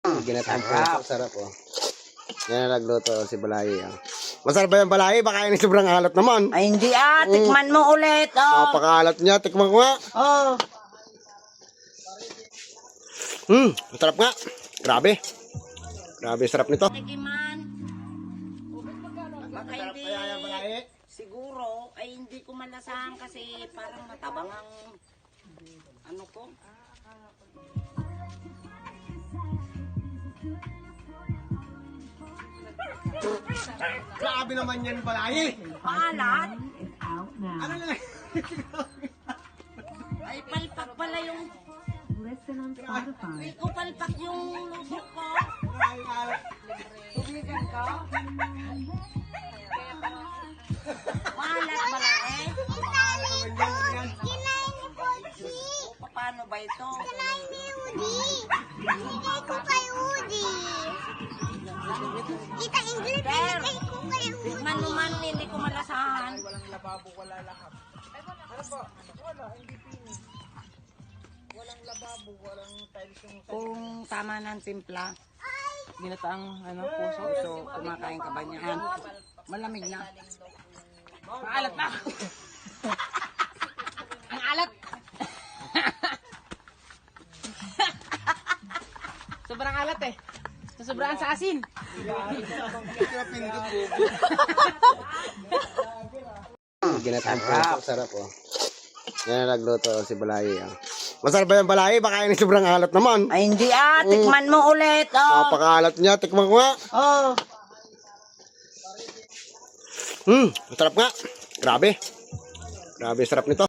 Ginatang puso, sarap oh. Yan ang nagluto si Balay. Oh. Masarap ba yung Balay? Baka yun sobrang alat naman. Ay, hindi tikman mo ulit. Oh. Napakaalat niya, tikman ko nga. Oh. Masarap nga. Grabe. Grabe, sarap nito. Tikiman. Baka Masarap hindi, kaya yung Balay? siguro, ay hindi ko malasahan kasi parang matabang ang ano ko. Grabe naman yan Balay. Paalat? Ano na lang? Ay, palpak pala yung... Listen on Spotify. Hindi ko palpak yung lusok ko. Tubigan ka? Maalat pala eh. Paano ba ito? Tikman mo man, hindi ko malasahan. Walang lababo, wala lahat. Ano ba? Wala, hindi pinis. Walang lababo, walang tiles yung Kung tama ng simpla, ginataang puso. so kumakain ka ba niyan? Malamig na. Maalat na! Ang alat! Sobrang alat eh. Sobrang sa asin. Ginatang puso, sarap oh. Yan ang nagluto si Balay. Oh. Masarap ba yung Balay? Baka yun sobrang alat naman. Ay, hindi tikman mo ulit. Oh. Napakaalat niya, tikman ko nga. Oh. Masarap nga. Grabe. Grabe, sarap nito.